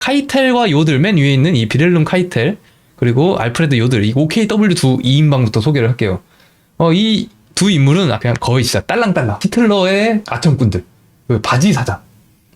카이텔과 요들, 맨 위에 있는 이 비렐름 카이텔, 그리고 알프레드 요들, 이 OKW 두 2인방부터 소개를 할게요. 이 두 인물은 그냥 거의 진짜 딸랑딸랑 히틀러의 아첨꾼들, 그 바지 사장.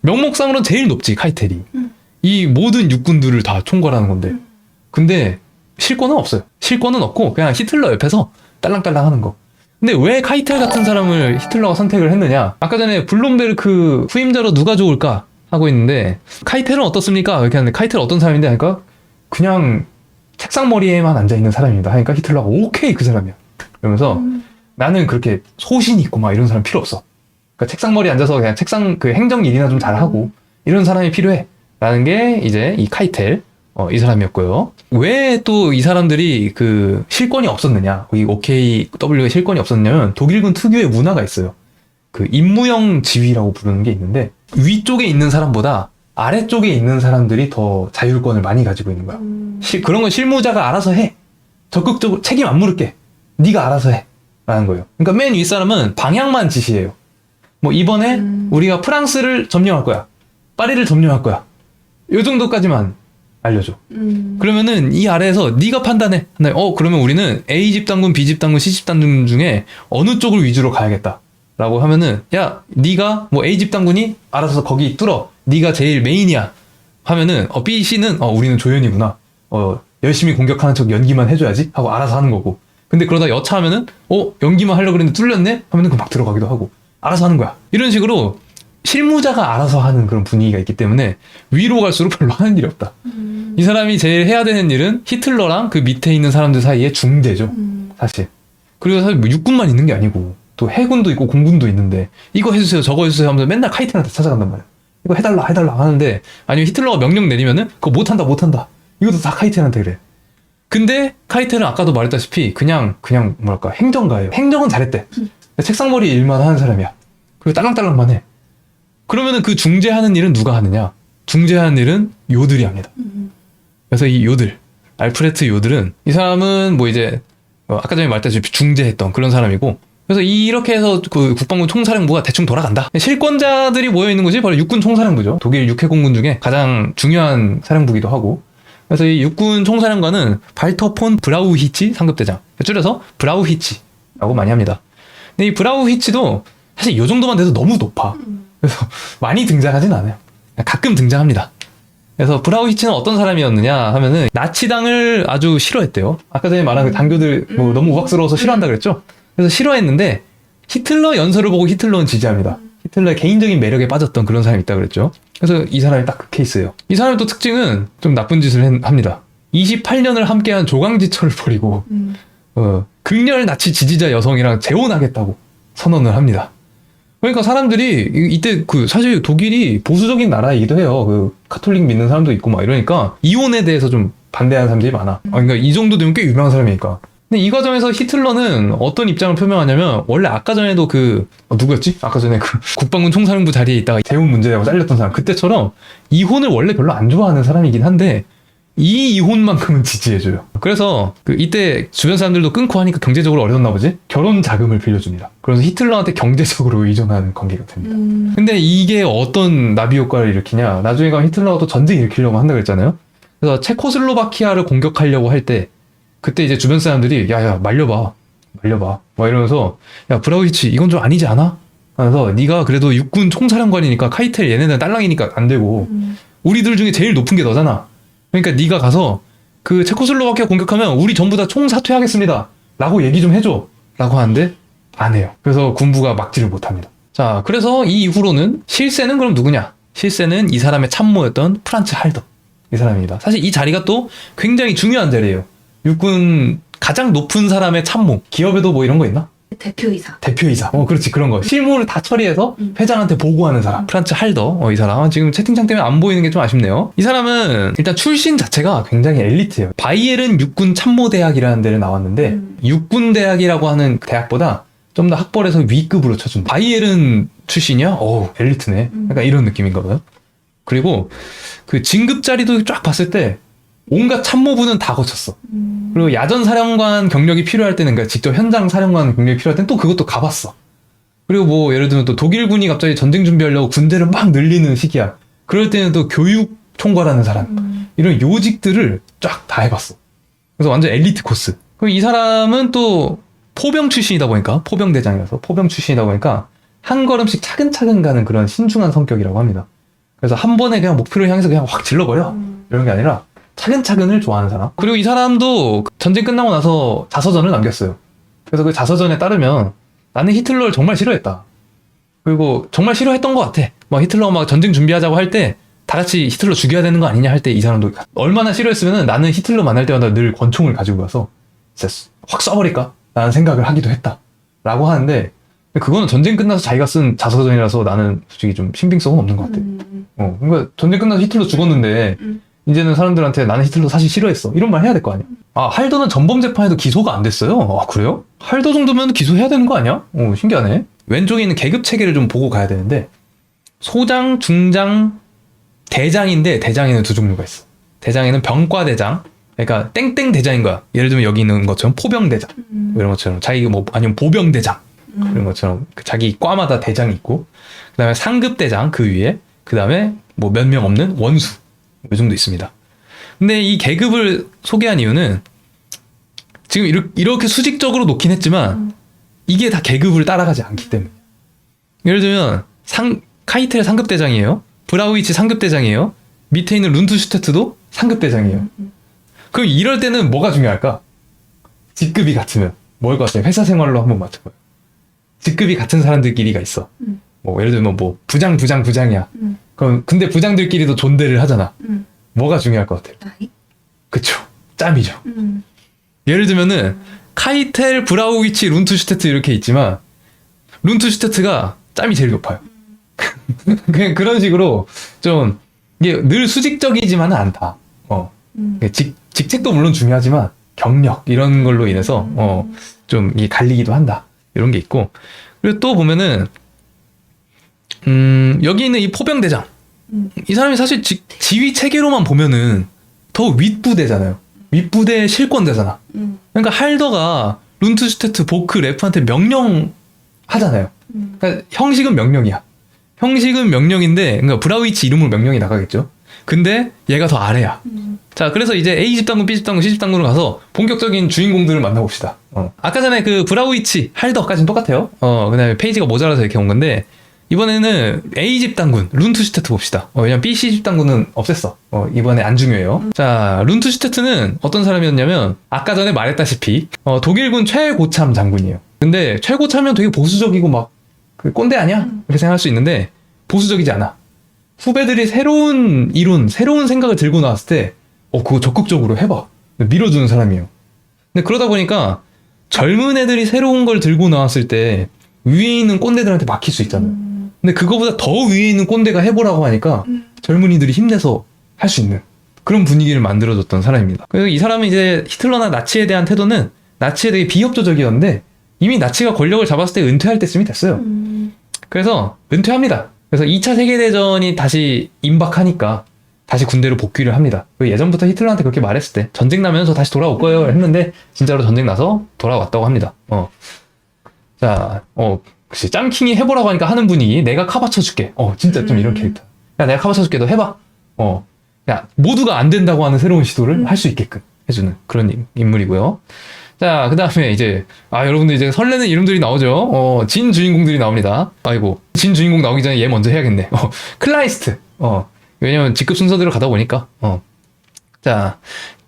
명목상으로는 제일 높지, 카이텔이. 이 모든 육군들을 다 총괄하는 건데. 근데 실권은 없어요. 실권은 없고 그냥 히틀러 옆에서 딸랑딸랑 하는 거. 근데 왜 카이텔 같은 사람을 히틀러가 선택을 했느냐? 아까 전에 블룸베르크 후임자로 누가 좋을까 하고 있는데, 카이텔은 어떻습니까? 이렇게 하는데, 카이텔은 어떤 사람인데 하니까 그냥 책상머리에만 앉아있는 사람입니다 하니까 히틀러가 오케이, 그 사람이야. 그러면서 나는 그렇게 소신이 있고 막 이런 사람 필요 없어. 그러니까 책상머리에 앉아서 그냥 책상 그 행정 일이나 좀 잘하고 이런 사람이 필요해 라는 게 이제 이 카이텔 이 사람이었고요. 왜 또 이 사람들이 그 실권이 없었느냐, 이 OKW의 실권이 없었냐면, 독일군 특유의 문화가 있어요. 그 임무형 지휘라고 부르는 게 있는데, 위쪽에 있는 사람보다 아래쪽에 있는 사람들이 더 자율권을 많이 가지고 있는 거야. 그런 건 실무자가 알아서 해. 적극적으로 책임 안 물을게. 네가 알아서 해. 라는 거예요. 그러니까 맨 윗사람은 방향만 지시해요. 뭐 이번에 우리가 프랑스를 점령할 거야. 파리를 점령할 거야. 요 정도까지만 알려줘. 그러면은 이 아래에서 네가 판단해. 그러면 우리는 A집 단군, B집 단군, C집 단군 중에 어느 쪽을 위주로 가야겠다 라고 하면은, 야, 네가 뭐 A집 단군이 알아서 거기 뚫어. 네가 제일 메인이야 하면은, B, C는 우리는 조연이구나. 열심히 공격하는 척 연기만 해줘야지 하고 알아서 하는 거고. 근데 그러다 여차하면은 연기만 하려고 그랬는데 뚫렸네 하면은 그 막 들어가기도 하고 알아서 하는 거야. 이런 식으로 실무자가 알아서 하는 그런 분위기가 있기 때문에 위로 갈수록 별로 하는 일이 없다. 이 사람이 제일 해야 되는 일은 히틀러랑 그 밑에 있는 사람들 사이의 중재죠. 사실. 그리고 사실 뭐 육군만 있는 게 아니고 또 해군도 있고 공군도 있는데, 이거 해주세요 저거 해주세요 하면서 맨날 카이텔한테 찾아간단 말이야. 이거 해달라 하는데, 아니면 히틀러가 명령 내리면은 그거 못한다 이것도 다 카이텔한테 그래. 근데 카이텔은 아까도 말했다시피 그냥 뭐랄까 행정가예요. 행정은 잘했대. 책상머리 일만 하는 사람이야. 그리고 딸랑딸랑만 해. 그러면은 그 중재하는 일은 누가 하느냐? 중재하는 일은 요들이 합니다. 그래서 이 요들, 알프레트 요들은, 이 사람은 뭐 이제 아까 전에 말했다시피 중재했던 그런 사람이고, 그래서 이렇게 해서 그 국방부 총사령부가 대충 돌아간다. 실권자들이 모여있는 곳이 바로 육군 총사령부죠. 독일 육해공군 중에 가장 중요한 사령부기도 하고. 그래서 이 육군 총사령관은 발터 폰 브라우히치 상급대장, 줄여서 브라우히치라고 많이 합니다. 근데 이 브라우히치도 사실 이 정도만 돼도 너무 높아. 그래서 많이 등장하진 않아요. 가끔 등장합니다. 그래서 브라우히치는 어떤 사람이었느냐 하면은, 나치당을 아주 싫어했대요. 아까 전에 말한 그 단교들 뭐 너무 우악스러워서 싫어한다 그랬죠. 그래서 싫어했는데 히틀러 연설을 보고 히틀러는 지지합니다. 히틀러의 개인적인 매력에 빠졌던 그런 사람이 있다 그랬죠. 그래서 이 사람이 딱 그 케이스예요. 이 사람의 또 특징은 좀 나쁜 짓을 합니다. 28년을 함께한 조강지처를 버리고 극렬 나치 지지자 여성이랑 재혼하겠다고 선언을 합니다. 그러니까 사람들이 이때 사실 독일이 보수적인 나라이기도 해요. 카톨릭 믿는 사람도 있고 막 이러니까 이혼에 대해서 좀 반대하는 사람들이 많아. 그러니까 이 정도 되면 꽤 유명한 사람이니까. 근데 이 과정에서 히틀러는 어떤 입장을 표명하냐면, 원래 아까 전에도 누구였지? 아까 전에 국방군 총사령부 자리에 있다가 재혼 문제라고 잘렸던 사람, 그때처럼 이혼을 원래 별로 안 좋아하는 사람이긴 한데 이 이혼만큼은 지지해줘요. 그래서 이때 주변 사람들도 끊고 하니까 경제적으로 어려웠나 보지? 결혼 자금을 빌려줍니다. 그래서 히틀러한테 경제적으로 의존하는 관계가 됩니다. 근데 이게 어떤 나비 효과를 일으키냐? 나중에 가면 히틀러가 또 전쟁 일으키려고 한다고 했잖아요. 그래서 체코슬로바키아를 공격하려고 할 때, 그때 이제 주변 사람들이 야 말려봐 막 이러면서, 야 브라우히치 이건 좀 아니지 않아? 하면서, 네가 그래도 육군 총사령관이니까 카이텔 얘네는 딸랑이니까 안 되고 우리들 중에 제일 높은 게 너잖아. 그러니까 네가 가서 그 체코슬로바키아 공격하면 우리 전부 다 총사퇴하겠습니다 라고 얘기 좀 해줘 라고 하는데 안 해요. 그래서 군부가 막지를 못합니다. 자, 그래서 이 이후로는 실세는 그럼 누구냐? 실세는 이 사람의 참모였던 프란츠 할더, 이 사람입니다. 사실 이 자리가 또 굉장히 중요한 자리예요. 육군 가장 높은 사람의 참모. 기업에도 뭐 이런 거 있나? 대표이사. 그렇지. 그런 거. 실무를 다 처리해서 회장한테 보고하는 사람. 프란츠 할더. 이 사람. 지금 채팅창 때문에 안 보이는 게 좀 아쉽네요. 이 사람은 일단 출신 자체가 굉장히 엘리트예요. 바이에른 육군 참모대학이라는 데를 나왔는데, 육군대학이라고 하는 대학보다 좀 더 학벌에서 위급으로 쳐준다. 바이에른 출신이야? 엘리트네. 약간 이런 느낌인 거거든. 그리고 그 진급 자리도 쫙 봤을 때 온갖 참모부는 다 거쳤어. 그리고 야전 사령관 경력이 필요할 때는, 그러니까 직접 현장 사령관 경력이 필요할 때는 또 그것도 가봤어. 그리고 뭐 예를 들면 또 독일군이 갑자기 전쟁 준비하려고 군대를 막 늘리는 시기야. 그럴 때는 또 교육 총괄하는 사람, 이런 요직들을 쫙 다 해봤어. 그래서 완전 엘리트 코스. 그럼 이 사람은 또 포병 출신이다 보니까, 포병대장이라서 포병 출신이다 보니까 한 걸음씩 차근차근 가는 그런 신중한 성격이라고 합니다. 그래서 한 번에 그냥 목표를 향해서 그냥 확 질러버려. 이런 게 아니라 차근차근을 좋아하는 사람. 그리고 이 사람도 전쟁 끝나고 나서 자서전을 남겼어요. 그래서 그 자서전에 따르면 나는 히틀러를 정말 싫어했다. 그리고 정말 싫어했던 것 같아. 막 히틀러 막 전쟁 준비하자고 할 때 다 같이 히틀러 죽여야 되는 거 아니냐 할 때 이 사람도 얼마나 싫어했으면 나는 히틀러 만날 때마다 늘 권총을 가지고 가서 진짜 확 쏴버릴까? 라는 생각을 하기도 했다. 라고 하는데 그거는 전쟁 끝나서 자기가 쓴 자서전이라서 나는 솔직히 좀 신빙성은 없는 것 같아. 그러니까 전쟁 끝나서 히틀러 죽었는데 이제는 사람들한테 나는 히틀러 사실 싫어했어. 이런 말 해야 될 거 아니야? 아, 할더는 전범 재판에도 기소가 안 됐어요? 아, 그래요? 할더 정도면 기소해야 되는 거 아니야? 신기하네. 왼쪽에 있는 계급 체계를 좀 보고 가야 되는데 소장, 중장, 대장인데 대장에는 두 종류가 있어. 대장에는 병과대장, 그러니까 땡땡 대장인 거야. 예를 들면 여기 있는 것처럼 포병대장 이런 것처럼 자기 뭐 아니면 보병대장 이런 것처럼 자기 과마다 대장이 있고 그 다음에 상급대장 그 위에 그 다음에 뭐 몇 명 없는 원수 이 정도 있습니다. 근데 이 계급을 소개한 이유는 지금 이렇게 수직적으로 놓긴 했지만 이게 다 계급을 따라가지 않기 때문에. 예를 들면 카이텔 상급대장이에요. 브라우이치 상급대장이에요. 밑에 있는 룬트슈테트도 상급대장이에요. 그럼 이럴 때는 뭐가 중요할까? 직급이 같으면 뭘 것 같아요? 회사 생활로 한번 맞춰봐요. 직급이 같은 사람들끼리가 있어. 뭐 예를 들면 뭐 부장이야. 그럼 근데 부장들끼리도 존대를 하잖아. 뭐가 중요할 것 같아요? 나이? 그쵸. 짬이죠. 예를 들면은 카이텔, 브라우이치, 룬트슈테트 이렇게 있지만 룬트슈테트가 짬이 제일 높아요. 그냥 그런 식으로 좀 이게 늘 수직적이지만은 않다. 직책도 물론 중요하지만 경력 이런 걸로 인해서 좀 이게 갈리기도 한다. 이런 게 있고 그리고 또 보면은 여기 있는 이 포병대장 이 사람이 사실 지휘 체계로만 보면은 더 윗부대잖아요. 윗부대 실권대잖아. 그러니까 할더가 룬트슈테트, 보크, 레프한테 명령하잖아요. 그러니까 형식은 명령이야. 형식은 명령인데, 그러니까 브라우이치 이름으로 명령이 나가겠죠. 근데 얘가 더 아래야. 자, 그래서 이제 A집단군, B집단군, C집단군으로 가서 본격적인 주인공들을 만나봅시다. 아까 전에 그 브라우이치, 할더까지는 똑같아요. 그 다음에 페이지가 모자라서 이렇게 온 건데, 이번에는 A집단군, 룬트슈테트 봅시다. 왜냐면 B, C집단군은 없앴어. 이번에 안 중요해요. 자, 룬트슈테트는 어떤 사람이었냐면, 아까 전에 말했다시피, 독일군 최고참 장군이에요. 근데 최고참이면 되게 보수적이고 막, 그 꼰대 아니야? 이렇게 생각할 수 있는데, 보수적이지 않아. 후배들이 새로운 이론, 새로운 생각을 들고 나왔을 때, 그거 적극적으로 해봐. 밀어주는 사람이에요. 근데 그러다 보니까, 젊은 애들이 새로운 걸 들고 나왔을 때, 위에 있는 꼰대들한테 막힐 수 있잖아요. 근데 그거보다 더 위에 있는 꼰대가 해보라고 하니까 젊은이들이 힘내서 할 수 있는 그런 분위기를 만들어줬던 사람입니다. 그래서 이 사람은 이제 히틀러나 나치에 대한 태도는 나치에 되게 비협조적이었는데 이미 나치가 권력을 잡았을 때 은퇴할 때쯤이 됐어요. 그래서 은퇴합니다. 그래서 2차 세계대전이 다시 임박하니까 다시 군대로 복귀를 합니다. 예전부터 히틀러한테 그렇게 말했을 때 전쟁 나면서 다시 돌아올 거예요 했는데 진짜로 전쟁 나서 돌아왔다고 합니다. 자, 글쎄, 짬킹이 해보라고 하니까 하는 분위기. 내가 카바쳐줄게. 진짜 좀 이런 캐릭터. 야, 내가 카바쳐줄게. 너 해봐. 야, 모두가 안 된다고 하는 새로운 시도를 할 수 있게끔 해주는 그런 인물이고요. 자, 그 다음에 이제, 여러분들 이제 설레는 이름들이 나오죠. 진 주인공들이 나옵니다. 아이고, 진 주인공 나오기 전에 얘 먼저 해야겠네. 클라이스트. 왜냐면 직급 순서대로 가다 보니까. 자,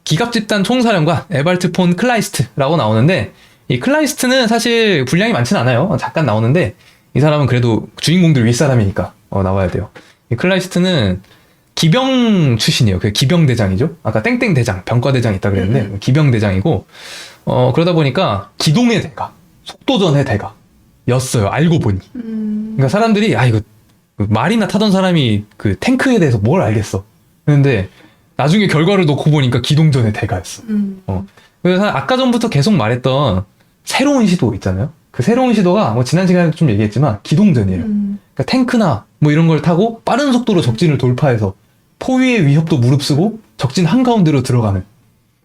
기갑집단 총사령관 에발트 폰 클라이스트라고 나오는데, 이 클라이스트는 사실 분량이 많진 않아요. 잠깐 나오는데 이 사람은 그래도 주인공들 윗사람이니까 나와야 돼요. 이 클라이스트는 기병 출신이에요. 그 기병대장이죠. 아까 땡땡대장, 병과대장 있다 그랬는데 기병대장이고 그러다 보니까 기동의 대가, 속도전의 대가였어요. 알고 보니. 그러니까 사람들이 이거 말이나 타던 사람이 그 탱크에 대해서 뭘 알겠어. 그런데 나중에 결과를 놓고 보니까 기동전의 대가였어. 그래서 아까 전부터 계속 말했던 새로운 시도 있잖아요. 그 새로운 시도가 뭐 지난 시간에 좀 얘기했지만 기동전이에요. 그러니까 탱크나 뭐 이런 걸 타고 빠른 속도로 적진을 돌파해서 포위의 위협도 무릅쓰고 적진 한가운데로 들어가는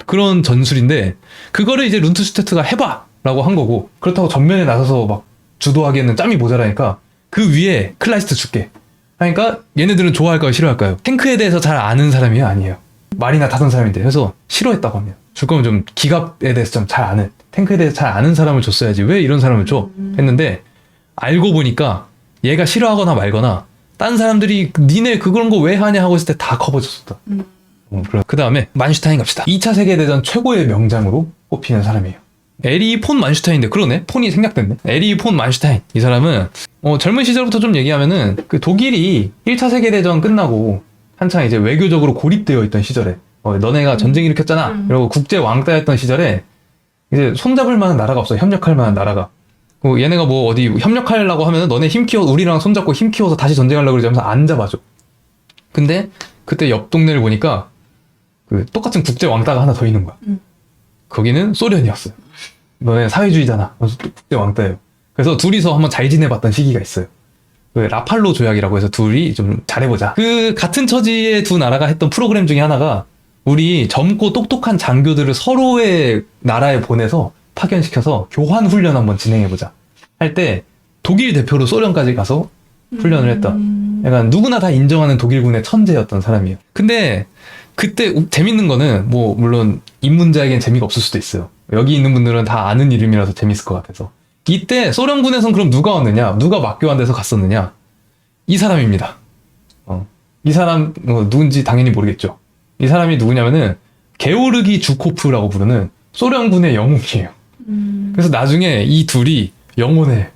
그런 전술인데 그거를 이제 룬트슈테트가 해봐! 라고 한 거고 그렇다고 전면에 나서서 막 주도하기에는 짬이 모자라니까 그 위에 클라이스트 줄게 그러니까 얘네들은 좋아할까요, 싫어할까요? 탱크에 대해서 잘 아는 사람이 아니에요. 말이나 타던 사람인데. 그래서 싫어했다고 합니다. 줄 거면 좀 기갑에 대해서 좀 잘 아는, 탱크에 대해서 잘 아는 사람을 줬어야지 왜 이런 사람을 줘? 했는데 알고 보니까 얘가 싫어하거나 말거나 딴 사람들이 니네 그런 거 왜 하냐 하고 있을 때 다 커버줬었다. 그 다음에 만슈타인 갑시다. 2차 세계대전 최고의 명장으로 꼽히는 사람이에요. 에리 폰 만슈타인인데, 그러네? 폰이 생략됐네. 에리 폰 만슈타인. 이 사람은 젊은 시절부터 좀 얘기하면은 그 독일이 1차 세계대전 끝나고 한창 이제 외교적으로 고립되어 있던 시절에 너네가 전쟁 일으켰잖아. 이러고 국제 왕따였던 시절에 이제 손잡을 만한 나라가 없어. 협력할 만한 나라가. 얘네가 뭐 어디 협력하려고 하면은 너네 힘 키워, 우리랑 손잡고 힘 키워서 다시 전쟁하려고 그러지 하면서 안 잡아줘. 근데 그때 옆 동네를 보니까 그 똑같은 국제 왕따가 하나 더 있는 거야. 거기는 소련이었어요. 너네 사회주의잖아. 그래서 또 국제 왕따예요. 그래서 둘이서 한번 잘 지내봤던 시기가 있어요. 그 라팔로 조약이라고 해서 둘이 좀 잘해보자. 그 같은 처지의 두 나라가 했던 프로그램 중에 하나가 우리 젊고 똑똑한 장교들을 서로의 나라에 보내서 파견시켜서 교환 훈련 한번 진행해보자. 할 때 독일 대표로 소련까지 가서 훈련을 했다. 약간 누구나 다 인정하는 독일군의 천재였던 사람이에요. 근데 그때 재밌는 거는 뭐 물론 입문자에겐 재미가 없을 수도 있어요. 여기 있는 분들은 다 아는 이름이라서 재밌을 것 같아서. 이때 소련군에선 그럼 누가 왔느냐? 누가 막교환돼서 갔었느냐? 이 사람입니다. 이 사람 누군지 당연히 모르겠죠. 이 사람이 누구냐면은 게오르기 주코프라고 부르는 소련군의 영웅이에요. 그래서 나중에 이 둘이 영혼의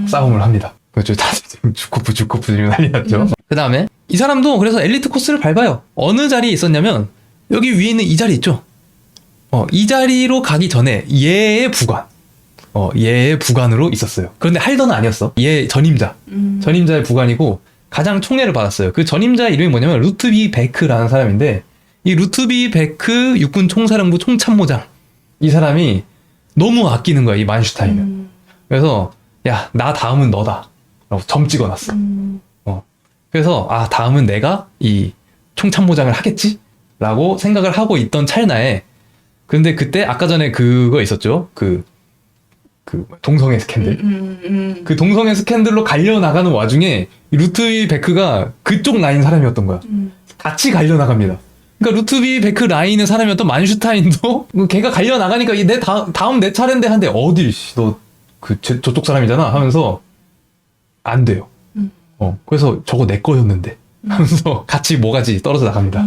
싸움을 합니다. 그렇죠. 다들 지금 주코프 지금 난리 났죠. 그 다음에 이 사람도 그래서 엘리트 코스를 밟아요. 어느 자리에 있었냐면 여기 위에 있는 이 자리 있죠. 이 자리로 가기 전에 얘의 부관. 얘의 부관으로 있었어요. 그런데 할더는 아니었어. 얘 전임자. 전임자의 부관이고 가장 총애를 받았어요. 그 전임자의 이름이 뭐냐면 루트비 베크라는 사람인데 이 루트비 베크 육군 총사령부 총참모장. 이 사람이 너무 아끼는 거야, 이 만슈타인을. 그래서 야, 나 다음은 너다. 라고 점 찍어놨어. 그래서 다음은 내가 이 총참모장을 하겠지? 라고 생각을 하고 있던 찰나에 근데 그때 아까 전에 그거 있었죠? 그 동성애 스캔들. 그 동성애 스캔들로 갈려나가는 와중에 루트비 베크가 그쪽 라인 사람이었던 거야. 같이 갈려나갑니다. 그러니까 루트비 베크 라인의 사람이었던 만슈타인도 걔가 갈려나가니까 다음 내 차례인데 한데 어딜 너 저쪽 사람이잖아 하면서 안 돼요. 그래서 저거 내 거였는데 하면서 같이 모가지 떨어져 나갑니다.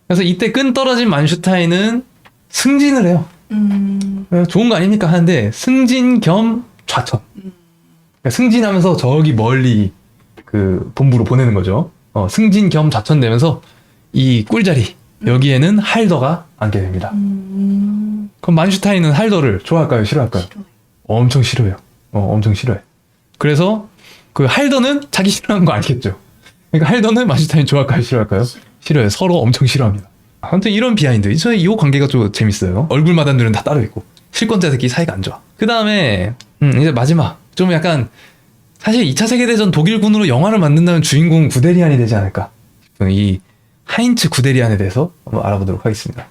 그래서 이때 끈 떨어진 만슈타인은 승진을 해요. 좋은 거 아닙니까 하는데 승진 겸 좌천. 그러니까 승진하면서 저기 멀리 그 본부로 보내는 거죠. 승진 겸 좌천 되면서 이 꿀자리 여기에는 할더가 앉게 됩니다. 그럼 만슈타인은 할더를 좋아할까요, 싫어할까요? 싫어요. 엄청 싫어요. 엄청 싫어해. 그래서 그 할더는 자기 싫어하는 거 알겠죠. 그러니까 할더는 만슈타인 좋아할까요, 싫어할까요? 싫어요. 서로 엄청 싫어합니다. 아무튼 이런 비하인드. 저희 이 관계가 좀 재밌어요. 얼굴 마담들은 다 따로 있고 실권자들끼리 사이가 안 좋아. 그 다음에 이제 마지막 좀 약간 사실 2차 세계대전 독일군으로 영화를 만든다면 주인공은 구데리안이 되지 않을까. 이 하인츠 구데리안에 대해서 한번 알아보도록 하겠습니다.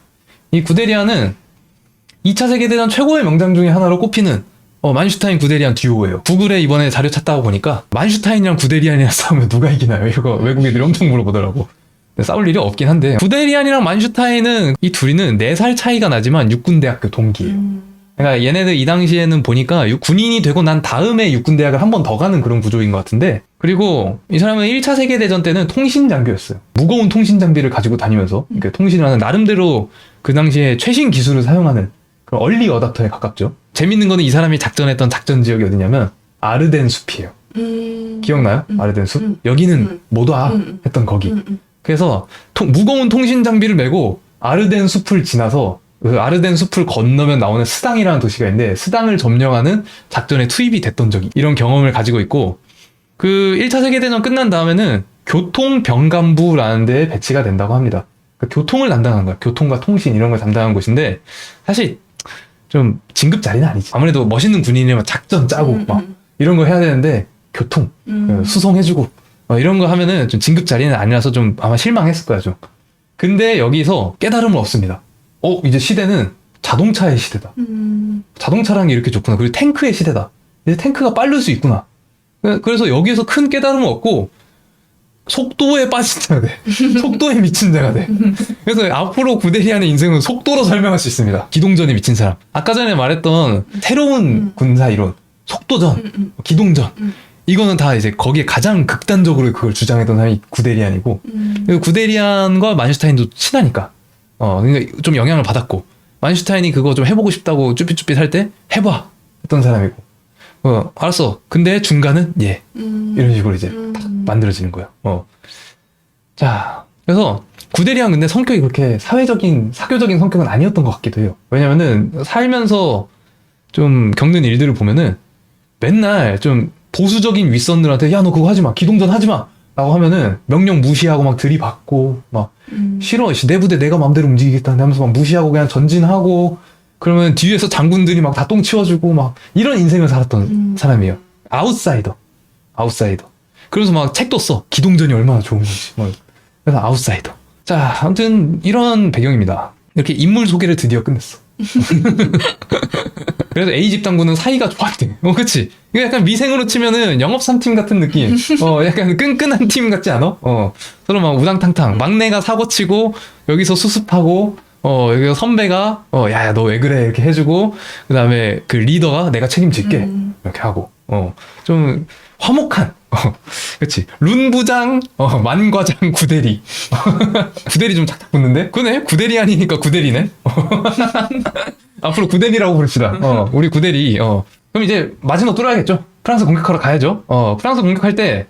이 구데리안은 2차 세계대전 최고의 명장 중에 하나로 꼽히는 만슈타인 구데리안 듀오예요. 구글에 이번에 자료 찾다가 보니까 만슈타인이랑 구데리안이랑 싸우면 누가 이기나요? 이거 외국인들이 엄청 물어보더라고. 싸울 일이 없긴 한데 구데리안이랑 만슈타인은 이 둘이는 4살 차이가 나지만 육군대학교 동기예요. 그러니까 얘네들 이 당시에는 보니까 군인이 되고 난 다음에 육군대학을 한 번 더 가는 그런 구조인 것 같은데 그리고 이 사람은 1차 세계대전 때는 통신장교였어요. 무거운 통신장비를 가지고 다니면서 그러니까 통신을 하는 나름대로 그 당시에 최신 기술을 사용하는 그런 얼리 어답터에 가깝죠. 재밌는 거는 이 사람이 작전했던 작전 지역이 어디냐면 아르덴 숲이에요. 기억나요? 아르덴 숲? 여기는 못 와 했던 거기. 그래서 무거운 통신 장비를 메고 아르덴 숲을 지나서 그 아르덴 숲을 건너면 나오는 스당이라는 도시가 있는데 스당을 점령하는 작전에 투입이 됐던 적이 이런 경험을 가지고 있고 그 1차 세계대전 끝난 다음에는 교통병감부라는 데에 배치가 된다고 합니다. 그러니까 교통을 담당한 거야. 교통과 통신 이런 걸 담당한 곳인데 사실 좀 진급 자리는 아니지. 아무래도 멋있는 군인이면 작전 짜고 막 이런 거 해야 되는데 교통 수송해주고 이런 거 하면은 좀 진급 자리는 아니라서 좀 아마 실망했을 거야 좀. 근데 여기서 깨달음을 얻습니다. 이제 시대는 자동차의 시대다. 자동차라는 게 이렇게 좋구나. 그리고 탱크의 시대다. 이제 탱크가 빠를 수 있구나. 그래서 여기에서 큰 깨달음을 얻고 속도에 빠진 자가 돼. 속도에 미친 자가 돼. 그래서 앞으로 구데리안의 인생은 속도로 설명할 수 있습니다. 기동전에 미친 사람. 아까 전에 말했던 새로운 군사 이론, 속도전, 기동전. 이거는 다 이제 거기에 가장 극단적으로 그걸 주장했던 사람이 구데리안이고, 그리고 구데리안과 만슈타인도 친하니까, 그러니까 좀 영향을 받았고, 만슈타인이 그거 좀 해보고 싶다고 쭈삣쭈삣 할 때 해봐 했던 사람이고, 알았어. 근데 중간은 얘. 이런 식으로 이제 딱 만들어지는 거예요. 자, 그래서 구데리안 근데 성격이 그렇게 사회적인, 사교적인 성격은 아니었던 것 같기도 해요. 왜냐면은 살면서 좀 겪는 일들을 보면은 맨날 좀 보수적인 윗선들한테 야, 너 그거 하지 마. 기동전 하지 마. 라고 하면은 명령 무시하고 막 들이받고 막 싫어. 내 부대 내가 마음대로 움직이겠다 하면서 막 무시하고 그냥 전진하고 그러면 뒤에서 장군들이 막 다 똥 치워주고 막 이런 인생을 살았던 사람이에요. 아웃사이더. 그래서 막 책도 써. 기동전이 얼마나 좋은 건지. 그래서 아웃사이더. 자, 아무튼 이런 배경입니다. 이렇게 인물 소개를 드디어 끝냈어. 그래서 A집 당구는 사이가 좋았대. 그치? 이거 약간 미생으로 치면은 영업삼팀 같은 느낌. 약간 끈끈한 팀 같지 않아? 서로 막 우당탕탕. 막내가 사고치고, 여기서 수습하고, 여기서 선배가, 야, 너 왜 그래? 이렇게 해주고, 그 다음에 그 리더가 내가 책임질게. 이렇게 하고, 좀 화목한, 그치. 룬 부장, 만과장 구대리. 구대리 좀 착착 붙는데? 그네? 구대리안이니까 구대리네? 앞으로 구대리라고 부릅시다. 우리 구대리. 그럼 이제 마지노 뚫어야겠죠? 프랑스 공격하러 가야죠. 프랑스 공격할 때,